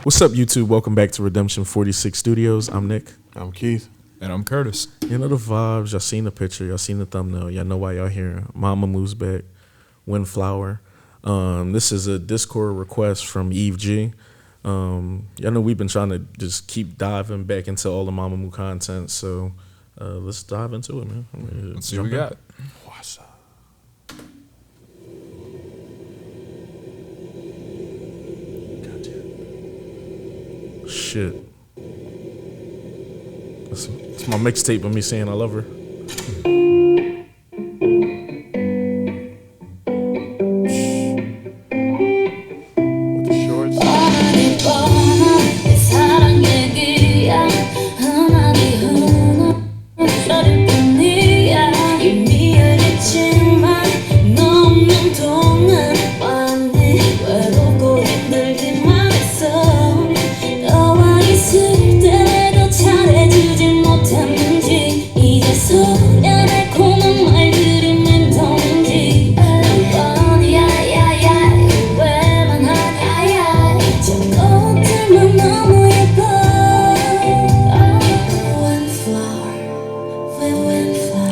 What's up, YouTube? Welcome back to Redemption 46 Studios. I'm Nick. I'm Keith. And I'm Curtis. You know the vibes. Y'all seen the picture. Y'all seen the thumbnail. Y'all know why y'all here. MAMAMOO is back. Windflower. This is a Discord request from Eve G. Y'all know we've been trying to just keep diving back into all the MAMAMOO content. So let's dive into it, man. Let's see what we got. What's up? Shit. It's my mixtape of me saying I love her. With the shorts.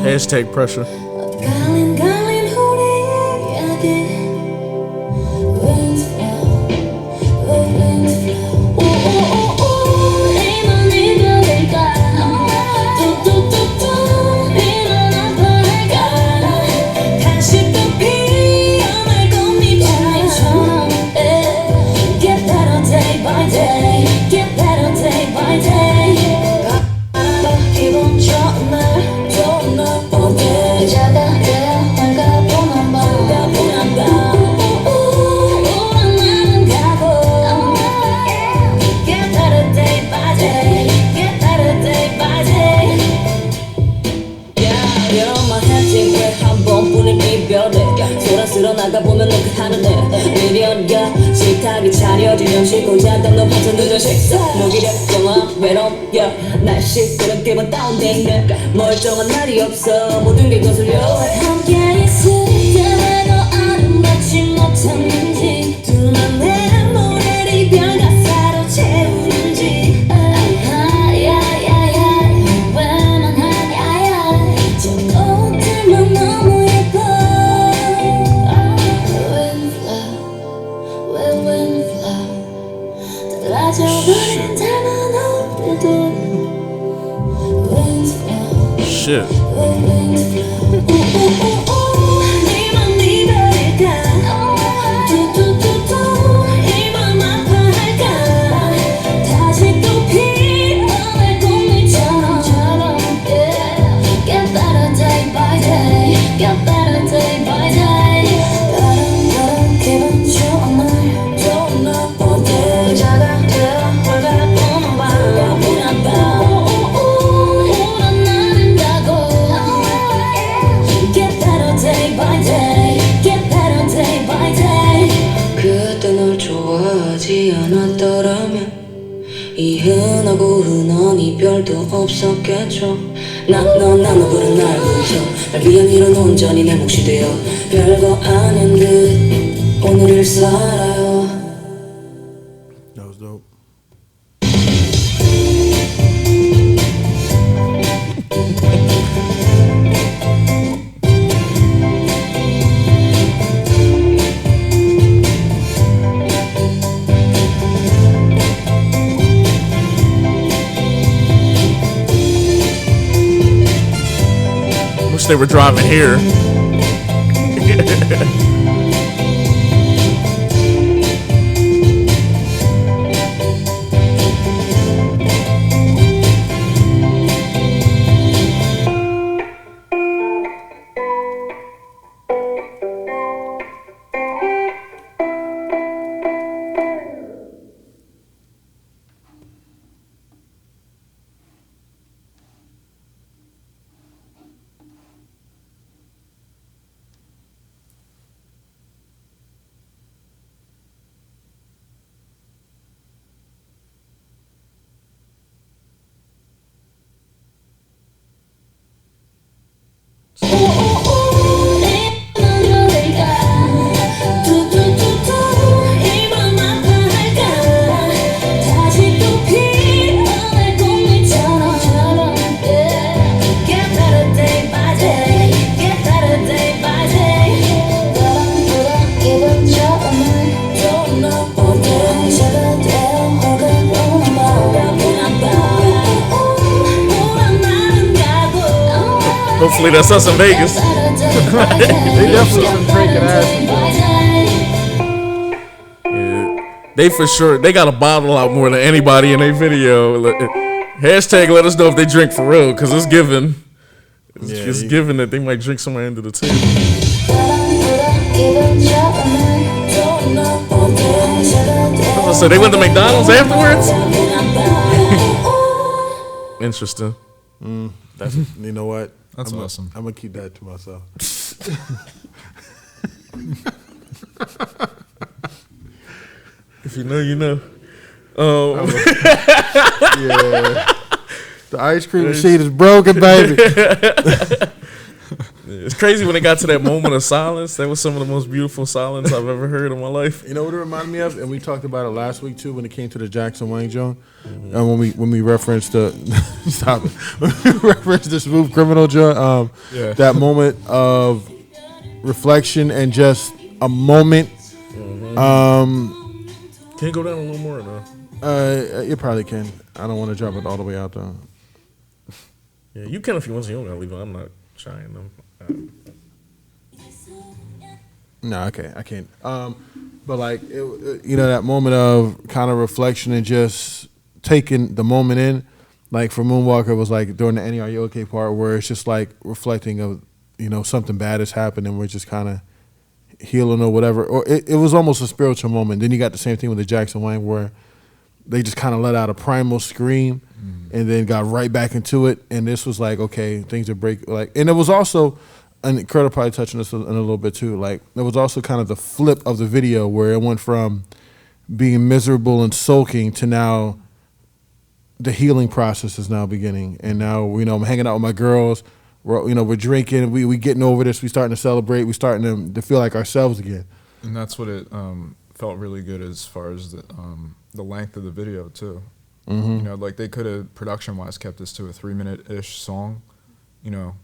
Hashtag pressure. 나가보면 녹화하는 미련과 식탁이 차려진 음식 고작던 높아서 늦은 식사 무기력과 외로움 날씨 그런 기분 다운돼 멀쩡한 날이 없어 모든 게 거슬려 함께 있을 때 왜 너 아름답지 못했는지 두 맘의 노래를 이별 가사로 채우는지 왜만 하냐 저 꽃들만 너무 예뻐 Shit. 이 흔하고 흔한 이별도 없었겠죠 난 너부른 날부터 날 위한 이런 온전히 내 몫이 되어 별거 아닌 듯 오늘을 살아요. That was dope. Wish they were driving here. Hopefully that's us in Vegas. They definitely been drinking ass. Yeah. They for sure, they got a bottle out more than anybody in their video. Hashtag let us know if they drink for real, because it's given. It's given that they might drink somewhere into the table. So they went to McDonald's afterwards? Interesting. That's, you know what? That's awesome. I'm gonna keep that to myself. If you know, you know. Yeah. The ice cream machine is broken, baby. It's crazy when it got to that moment of silence. That was some of the most beautiful silence I've ever heard in my life. You know what it reminded me of? And we talked about it last week too when it came to the Jackson Wang joint. And when we referenced the stop it. When we referenced the Smooth Criminal joint, that moment of reflection and just a moment. Can you go down a little more or no? You probably can. I don't want to drop it all the way out though. Yeah, you can if you want to. You don't gotta leave it. I'm not trying them. No, okay, I can't. But like, you know, that moment of kind of reflection and just taking the moment in. Like for Moonwalker, it was like during the Any Are You Okay part where it's just like reflecting of, you know, something bad has happened and we're just kind of healing or whatever. Or it was almost a spiritual moment. Then you got the same thing with the Jackson Wang where they just kind of let out a primal scream and then got right back into it. And this was like, okay, things are break. Like, and it was also, and Kurt will probably touch on this in a little bit too. Like, there was also kind of the flip of the video where it went from being miserable and sulking to now the healing process is now beginning. And now, you know, I'm hanging out with my girls. We're drinking. We getting over this. We starting to celebrate. We starting to feel like ourselves again. And that's what it felt really good as far as the length of the video too. You know, like they could have production-wise kept this to a 3-minute-ish song, you know,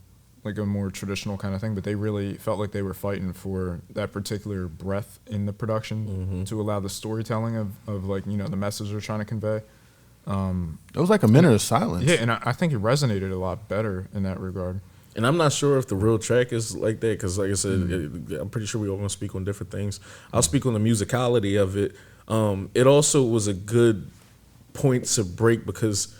like a more traditional kind of thing. But they really felt like they were fighting for that particular breath in the production to allow the storytelling of like, you know, the message they're trying to convey. It was like a minute of silence. Yeah, and I think it resonated a lot better in that regard. And I'm not sure if the real track is like that because, like I said, I'm pretty sure we all going to speak on different things. I'll speak on the musicality of it. It also was a good point to break because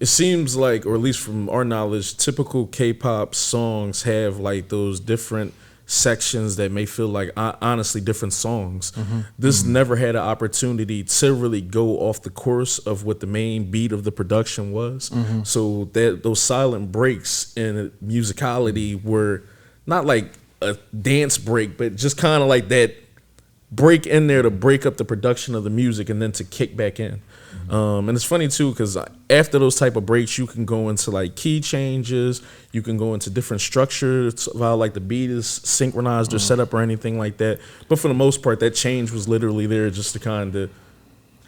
it seems like, or at least from our knowledge, typical K-pop songs have like those different sections that may feel like honestly different songs. This never had an opportunity to really go off the course of what the main beat of the production was. So that those silent breaks in musicality were not like a dance break, but just kind of like that break in there to break up the production of the music and then to kick back in. And it's funny too because after those type of breaks you can go into like key changes, you can go into different structures of how like the beat is synchronized or set up or anything like that, but for the most part that change was literally there just to kind of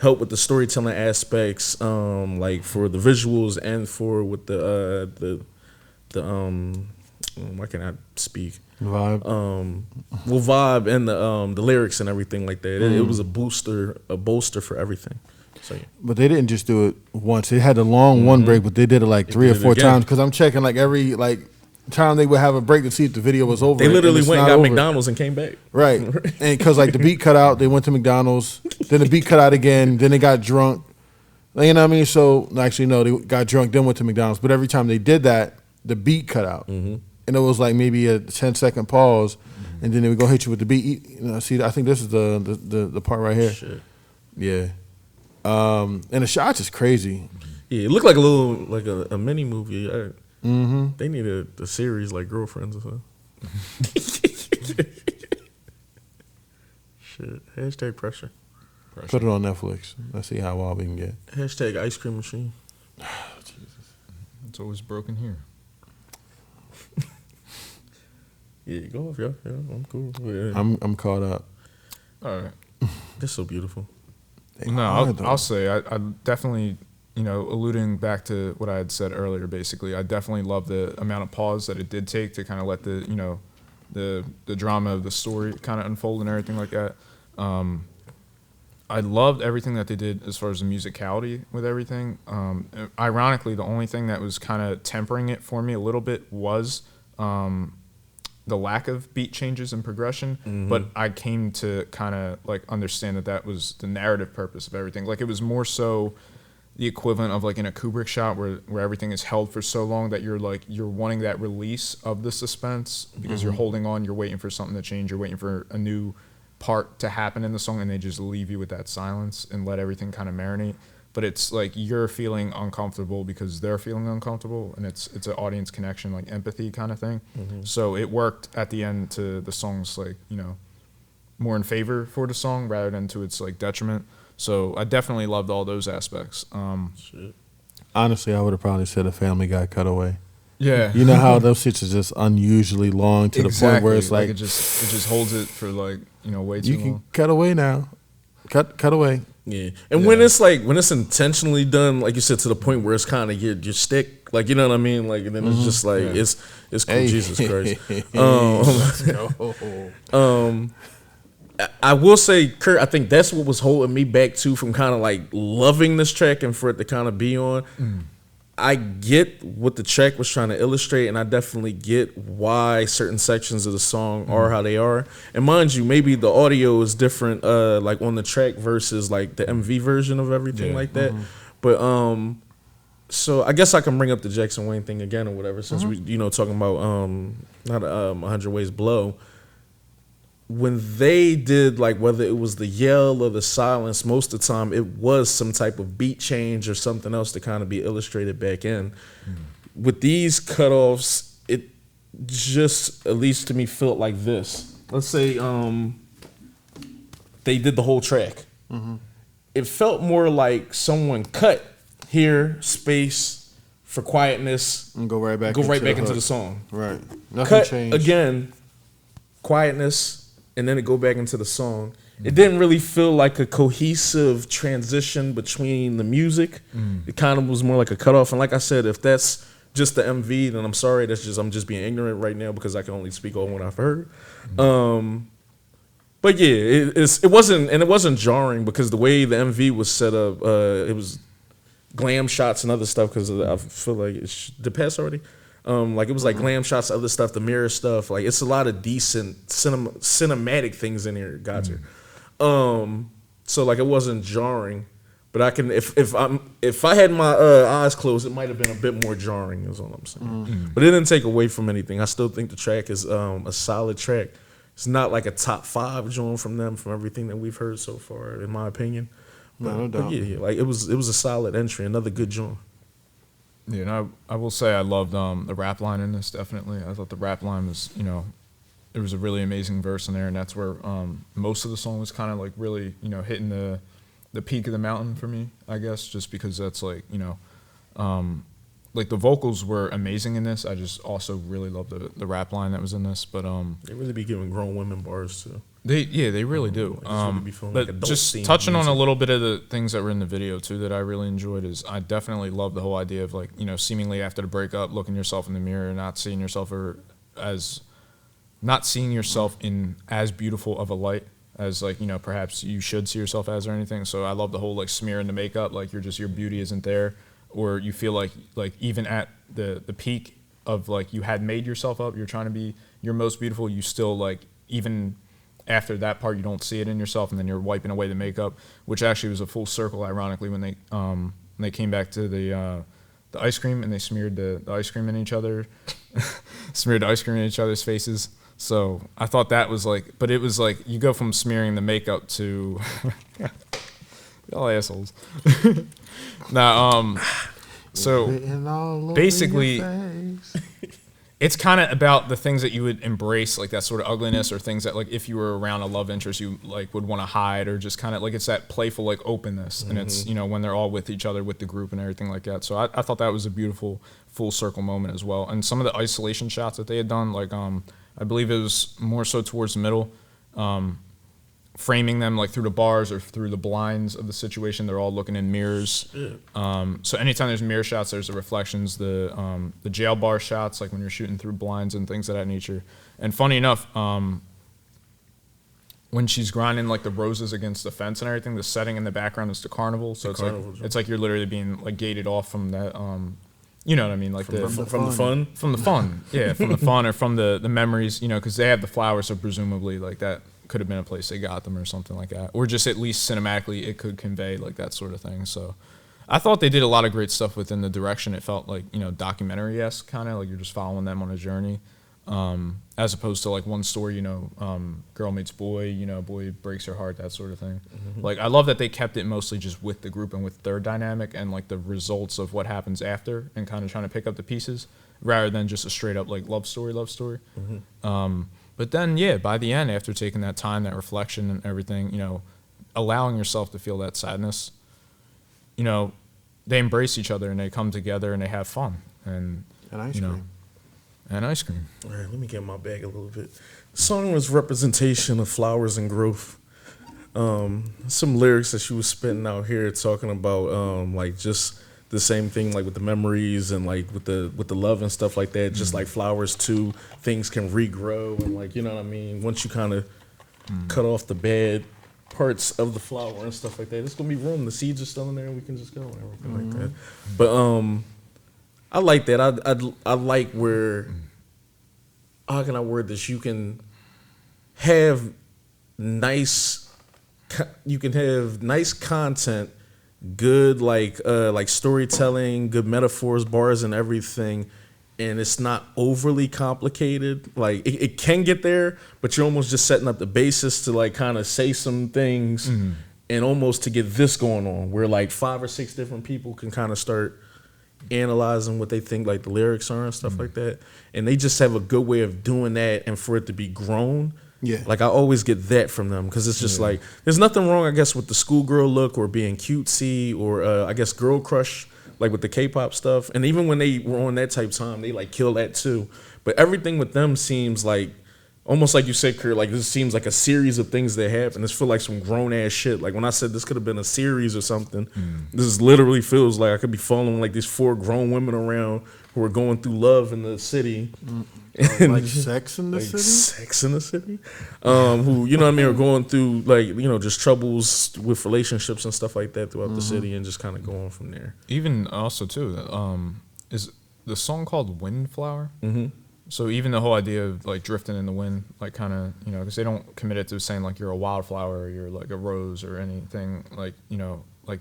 help with the storytelling aspects, like for the visuals and for with the why can't I speak? Vibe. Well, vibe and the lyrics and everything like that. It was a bolster for everything. So, yeah. But they didn't just do it once. They had a long one break, but they did it like 3 or 4 times. Because I'm checking like every time they would have a break to see if the video was over. They literally went and got McDonald's and came back. Right. And because like the beat cut out, they went to McDonald's. Then the beat cut out again. Then they got drunk. You know what I mean? So actually, no, they got drunk, then went to McDonald's. But every time they did that, the beat cut out. And it was like maybe a 10-second pause. And then they would go hit you with the beat. You know, see, I think this is the part right here. Shit. Yeah. And the shots is crazy. Yeah, it looked like a little like a mini movie. They need a series like Girlfriends or something. Shit. Hashtag pressure. Put it on Netflix. Let's see how wild we can get. Hashtag ice cream machine. Jesus. It's always broken here. Yeah, go off, yeah. I'm cool. Yeah. I'm caught up. All right. That's so beautiful. No, I'll say I definitely, you know, alluding back to what I had said earlier, basically, I definitely love the amount of pause that it did take to kind of let the, you know, the drama of the story kind of unfold and everything like that. I loved everything that they did as far as the musicality with everything. Ironically, the only thing that was kind of tempering it for me a little bit was the lack of beat changes and progression, but I came to kind of like understand that was the narrative purpose of everything. Like it was more so the equivalent of like in a Kubrick shot where everything is held for so long that you're wanting that release of the suspense because you're holding on, you're waiting for something to change, you're waiting for a new part to happen in the song, and they just leave you with that silence and let everything kind of marinate. But it's like you're feeling uncomfortable because they're feeling uncomfortable, and it's an audience connection, like empathy kind of thing. So it worked at the end to the song's like, you know, more in favor for the song rather than to its like detriment. So I definitely loved all those aspects. Honestly, I would have probably said a Family Guy cutaway. Yeah, You know how those shits are just unusually long to the point where it's like it just holds it for like, you know, way too you can long. cut away now, cut away. Yeah, and when it's intentionally done, like you said, to the point where it's kind of your stick, like, you know what I mean, like, and then it's just like it's cool. Hey. Jesus Christ. Let's go. I will say, Kurt, I think that's what was holding me back too from kind of like loving this track and for it to kind of be on. I get what the track was trying to illustrate, and I definitely get why certain sections of the song are how they are. And mind you, maybe the audio is different, like on the track versus like the MV version of everything like that. But so I guess I can bring up the Jackson Wayne thing again or whatever, since we, you know, talking about not 100 Ways Below. When they did, like, whether it was the yell or the silence, most of the time it was some type of beat change or something else to kind of be illustrated back in. With these cutoffs, it just, at least to me, felt like this. Let's say they did the whole track. It felt more like someone cut here, space, for quietness, And go right back into hook. the song. Right. Nothing Cut changed. again, quietness, and then it go back into the song. It didn't really feel like a cohesive transition between the music. It kind of was more like a cutoff. And like I said, if that's just the MV, then I'm sorry. I'm just being ignorant right now because I can only speak on what I've heard. But yeah, it wasn't jarring because the way the MV was set up, it was glam shots and other stuff. Because I feel like did it pass already? Like it was like glam shots, other stuff, the mirror stuff. Like it's a lot of decent cinematic things in here. Gotcha. So like it wasn't jarring, but I can if I had my eyes closed, it might have been a bit more jarring. Is all I'm saying. But it didn't take away from anything. I still think the track is a solid track. It's not like a top 5 joint from them from everything that we've heard so far, in my opinion. No doubt. But yeah, like it was a solid entry, another good joint. Yeah, and I will say I loved the rap line in this, definitely. I thought the rap line was, you know, there was a really amazing verse in there, and that's where most of the song was kind of like really, you know, hitting the peak of the mountain for me, I guess, just because that's like, you know, like the vocals were amazing in this. I just also really loved the rap line that was in this, but They really be giving grown women bars too. They really do. really be feeling like But adult just themed touching on a music. little bit of the things that were in the video too that I really enjoyed is I definitely love the whole idea of like, you know, seemingly after the breakup, looking yourself in the mirror, not seeing yourself in as beautiful of a light as like, you know, perhaps you should see yourself as or anything. So I love the whole like smearing the makeup, like your beauty isn't there, or you feel like even at the peak of like you had made yourself up, you're trying to be your most beautiful, you still like even after that part you don't see it in yourself, and then you're wiping away the makeup, which actually was a full circle ironically when they came back to the ice cream and they smeared the ice cream in each other smeared the ice cream in each other's faces. So I thought that was like, but it was like you go from smearing the makeup to y'all assholes. Now so Written all over basically your face. it's kind of about the things that you would embrace, like that sort of ugliness, or things that like if you were around a love interest you like would want to hide, or just kind of like it's that playful like openness. And it's, you know, when they're all with each other with the group and everything like that. So I thought that was a beautiful full circle moment as well. And some of the isolation shots that they had done, like I believe it was more so towards the middle, framing them like through the bars or through the blinds of the situation. They're all looking in mirrors. So anytime there's mirror shots, there's the reflections, the jail bar shots, like when you're shooting through blinds and things of that nature. And funny enough, when she's grinding like the roses against the fence and everything, the setting in the background is the carnival. So it's like you're literally being like gated off from that You know what I mean? Like from the fun. from the fun, yeah, from the fun or from the memories, you know, because they have the flowers, so presumably like that could have been a place they got them or something like that, or just at least cinematically it could convey like that sort of thing. So I thought they did a lot of great stuff within the direction. It felt like, you know, documentary-esque kind of like you're just following them on a journey, as opposed to like one story, you know, girl meets boy, you know, boy breaks her heart, that sort of thing. Like I love that they kept it mostly just with the group and with their dynamic and like the results of what happens after and kind of trying to pick up the pieces rather than just a straight up like love story. But then, yeah, by the end, after taking that time, that reflection and everything, you know, allowing yourself to feel that sadness, you know, they embrace each other and they come together and they have fun. And ice cream. And ice cream. All right, let me get my bag a little bit. The song was representation of flowers and growth. Some lyrics that she was spitting out here talking about like just the same thing like with the memories and like with the love and stuff like that. Just like flowers too, things can regrow and like, you know what I mean? Once you kind of cut off the bad parts of the flower and stuff like that, there's gonna be room. The seeds are still in there and we can just go and everything like that. But I like that. I like where, how can I word this? You can have nice content, good like storytelling, good metaphors, bars, and everything, and it's not overly complicated. Like it can get there, but you're almost just setting up the basis to like kind of say some things and almost to get this going on, where like 5 or 6 different people can kind of start analyzing what they think like the lyrics are and stuff like that, and they just have a good way of doing that, and for it to be grown. Yeah, like I always get that from them because it's just like there's nothing wrong, I guess, with the schoolgirl look or being cutesy or I guess girl crush like with the K-pop stuff, and even when they were on that type time, they like kill that too. But everything with them seems like almost like you said, Kurt, like this seems like a series of things that happen. This feel like some grown ass shit. Like when I said this could have been a series or something, this literally feels like I could be following like these 4 grown women around who are going through love in the city. And like Sex in the City? Sex in the City? Who, you know what I mean, are going through like, you know, just troubles with relationships and stuff like that throughout the city and just kind of going from there. Even also too, is the song called Windflower? So even the whole idea of like drifting in the wind, like kind of, you know, because they don't commit it to saying like you're a wildflower or you're like a rose or anything, like, you know, like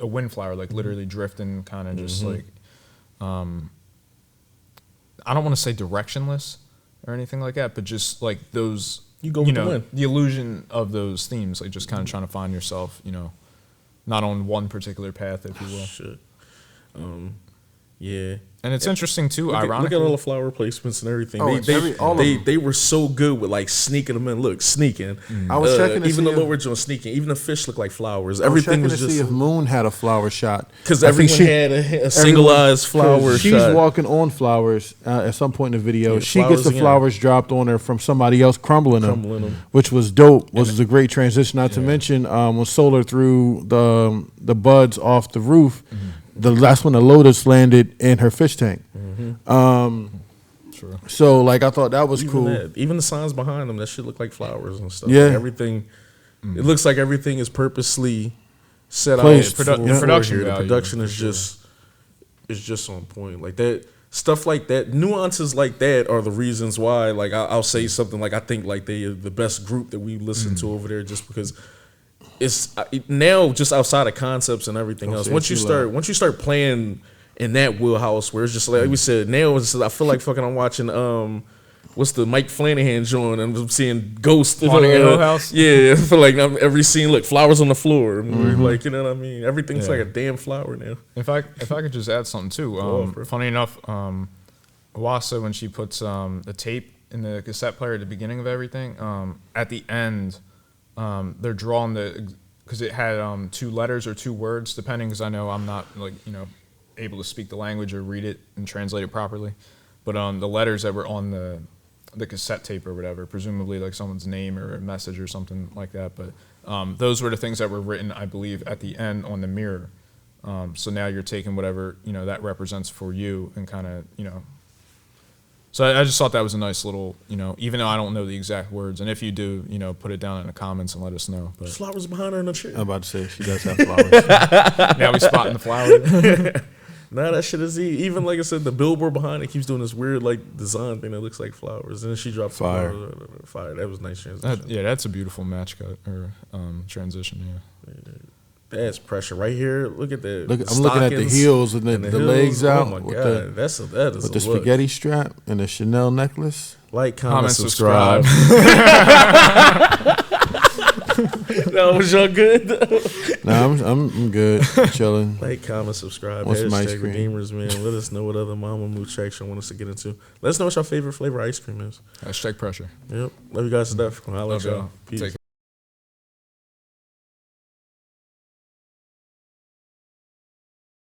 a windflower, like literally drifting, kind of just like, I don't want to say directionless or anything like that, but just like those, you with the wind. The illusion of those themes, like just kind of trying to find yourself, you know, not on one particular path, if you will. Shit. Yeah. And it's interesting too, ironically. Look at all the flower placements and everything. Oh, they were so good with like sneaking them in. Look, sneaking. I was checking to even see the lower joint sneaking. Even the fish looked like flowers. I was Everything checking was to just see if Moon had a flower shot because everyone had a singleized flower she's shot. walking on flowers at some point in the video. Yeah, she gets the flowers dropped on her from somebody else crumbling them, which was dope. Was a great transition. Not to mention when Solar threw the buds off the roof. That's when the lotus landed in her fish tank. True. So like I thought that was cool. Even the signs behind them, that shit look like flowers and stuff. Yeah, like everything. It looks like everything is purposely set placed out. The production here. The production is just on point. Like that stuff like that, nuances like that are the reasons why. Like I'll say something like I think like they are the best group that we listen to over there, just because. It's now just outside of concepts and everything else. Once you start playing in that wheelhouse where it's just like we said, now it's just, I feel like fucking I'm watching what's the Mike Flanagan joint and I'm seeing Ghost Haunting a Hill House. Yeah, I feel like every scene look flowers on the floor. Like, you know what I mean? Everything's like a damn flower now. If I could just add something too. Funny enough, Wasa, when she puts the tape in the cassette player at the beginning of everything, at the end. They're drawing because it had 2 letters or 2 words, depending, because I know I'm not like, you know, able to speak the language or read it and translate it properly. But the letters that were on the cassette tape or whatever, presumably like someone's name or a message or something like that. But those were the things that were written, I believe, at the end on the mirror. So now you're taking whatever, you know, that represents for you and kind of, you know. So I just thought that was a nice little, you know, even though I don't know the exact words, and if you do, you know, put it down in the comments and let us know. But flowers behind her in the chair. I'm about to say she does have flowers. Now we spotting the flowers. Nah, that shit is even like I said, the billboard behind it keeps doing this weird like design thing that looks like flowers, and then she dropped Fire. Fire. That was a nice transition. Yeah, that's a beautiful match cut or transition. Yeah. That's pressure right here. Look at that. Look, I'm looking at the heels and the heels. legs out. Oh my with god, that is with a the look. spaghetti strap and the Chanel necklace. Like, comment, subscribe. No, was y'all good? Nah, I'm good. Chilling. Like, comment, subscribe. Want some ice Hashtag cream? Redeemers, man. Let us know what other MAMAMOO tracks you want us to get into. Let us know what your favorite flavor ice cream is. Hashtag pressure. Yep. Love you guys to death. I'll let Love y'all. y'all. Peace. Take care.